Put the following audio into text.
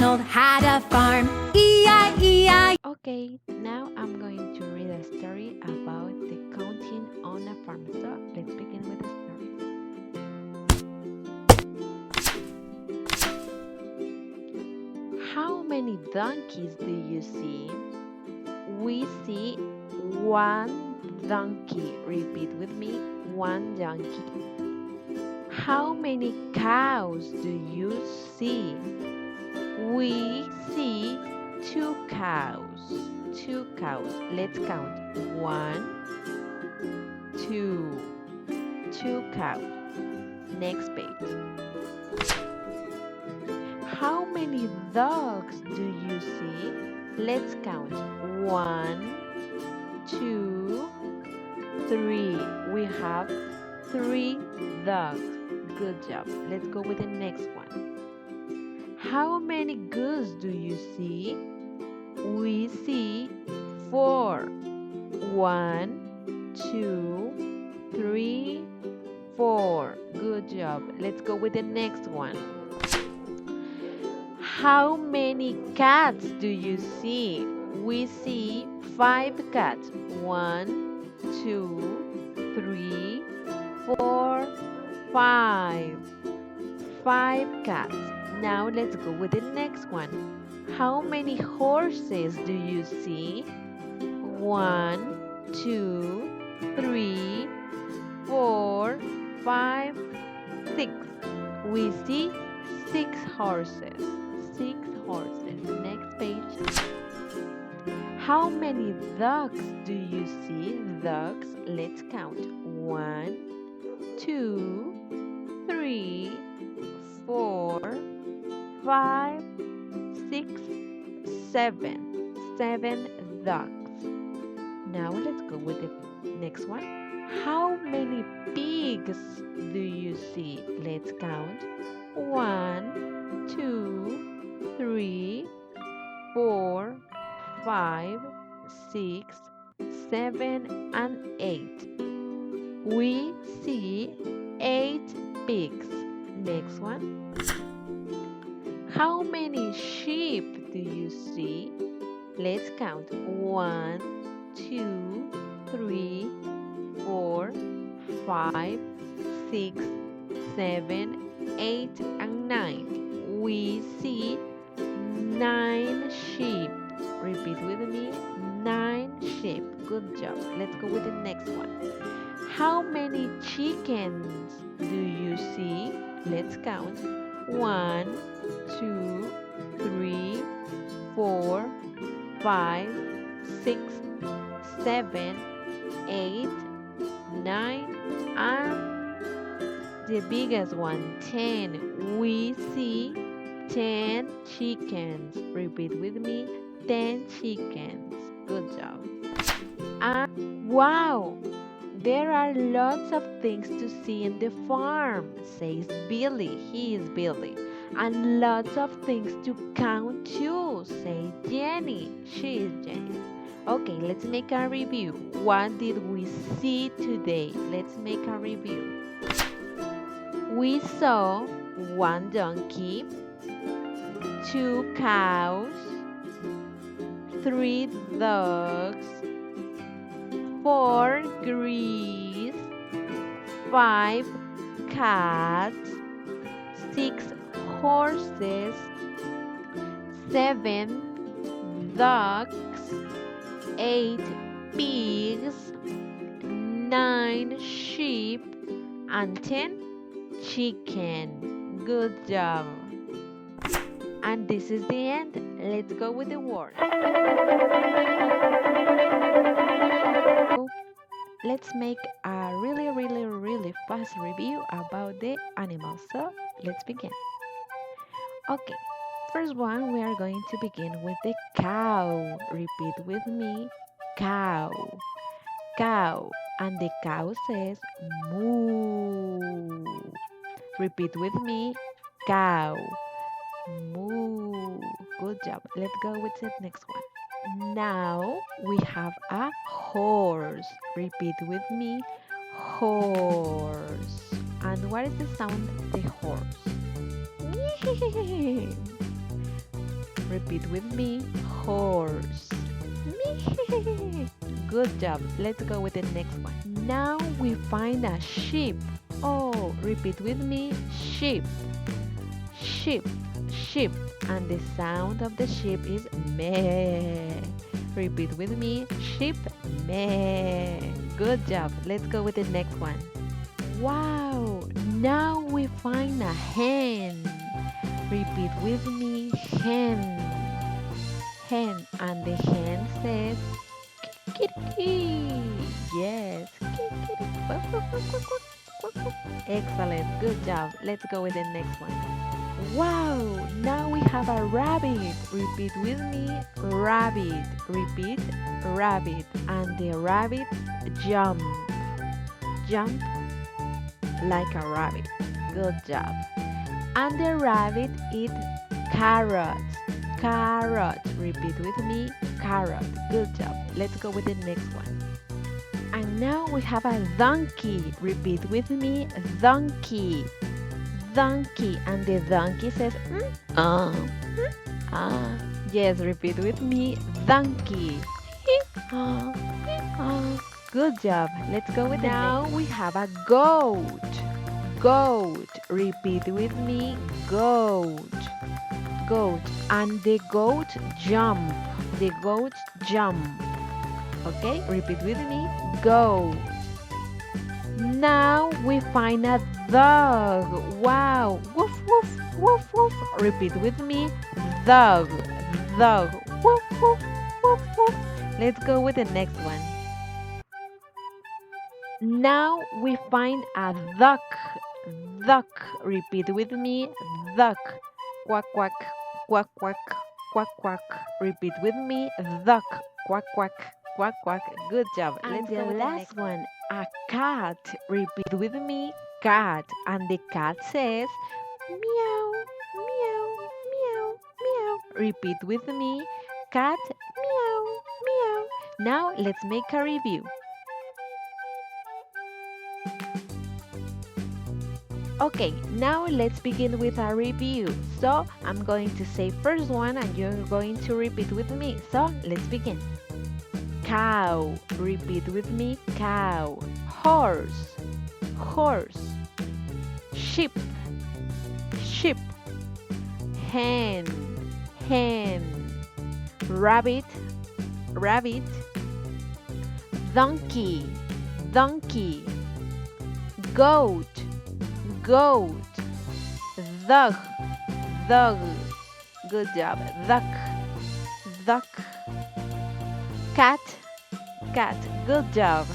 Arnold had a farm. E-I-E-I. Okay, now I'm going to read a story about the counting on a farm. So let's begin with the story. How many donkeys do you see? We see one donkey. Repeat with me, one donkey. How many cows do you see? We see two cows. Two cows. Let's count. One, two. Two cows. Next page. How many dogs do you see? Let's count. One, two, three. We have three dogs. Good job. Let's go with the next one. How many goose do you see? We see four. One, two, three, four. Good job. Let's go with the next one. How many cats do you see? We see five cats. One, two, three, four, five. Five cats. Now let's go with the next one. How many horses do you see? One, two, three, four, five, six. We see six horses. Six horses. Next page. How many dogs do you see? Dogs. Let's count. One, two, three, four, five, six, seven. Seven dogs. Now let's go with the next one. How many pigs do you see? Let's count. One, two, three, four, five, six, seven, and eight. We see eight pigs. Next one. How many sheep do you see? Let's count. One, two, three, four, five, six, seven, eight, and nine. We see nine sheep. Repeat with me. Nine sheep. Good job. Let's go with the next one. How many chickens do you see? Let's count. One, two, three, four, five, six, seven, eight, nine, and the biggest one, 10. We see 10 chickens. Repeat with me. 10 chickens. Good job. And wow! There are lots of things to see in the farm, says Billy. He is Billy. And lots of things to count too, says Jenny. She is Jenny. Okay, let's make a review. What did we see today? Let's make a review. We saw one donkey, two cows, three dogs, four geese, five cats, six horses, seven ducks, eight pigs, nine sheep, and 10 chicken. Good job. And this is the end. Let's go with the word. Let's make a really fast review about the animals. So let's begin. Okay, first one we are going to begin with the cow. Repeat with me. Cow. Cow. And the cow says moo. Repeat with me. Cow. Moo. Good job. Let's go with the next one. Now we have a horse. Repeat with me. Horse. And what is the sound of the horse? Repeat with me. Horse. Me. Good job. Let's go with the next one. Now we find a sheep. Oh, repeat with me. Sheep. Sheep. Sheep. And the sound of the sheep is meh. Repeat with me. Sheep. Meh. Good job. Let's go with the next one. Wow. Now we find a hen. Repeat with me. Hen. Hen. And the hen says kitty. Yes. Kitty. Excellent. Good job. Let's go with the next one. Wow. Now we have a rabbit. Repeat with me. Rabbit. Repeat. Rabbit. And the rabbit jump. Jump like a rabbit. Good job. And the rabbit eat carrots. Carrot. Repeat with me. Carrot. Good job. Let's go with the next one. And now we have a donkey. Repeat with me. Donkey. Donkey. And the donkey says, Yes, repeat with me. Donkey. Good job. Let's go with the next. Now we have a goat. Goat. Repeat with me. Goat. Goat. And the goat jump. The goat jump. Okay, repeat with me. Goat. Now we find a dog. Wow. Woof, woof, woof, woof. Repeat with me. Dog. Dog. Woof, woof, woof, woof. Let's go with the next one. Now we find a duck. Duck. Repeat with me. Duck. Quack, quack, quack, quack, quack, quack. Repeat with me. Duck. Quack, quack, quack, quack. Good job. Let's go with the last one. A cat. Repeat with me. Cat. And the cat says, meow, meow, meow, meow. Repeat with me. Cat, meow, meow. Now let's make a review. Okay, now let's begin with a review. So I'm going to say first one and you're going to repeat with me. So let's begin. Cow. Repeat with me. Cow. Horse. Horse. Sheep. Sheep. Hen. Hen. Rabbit. Rabbit. Donkey. Donkey. Goat. Goat. Dog. Dog. Good job. Duck. Duck. Cat. Cat. Good job.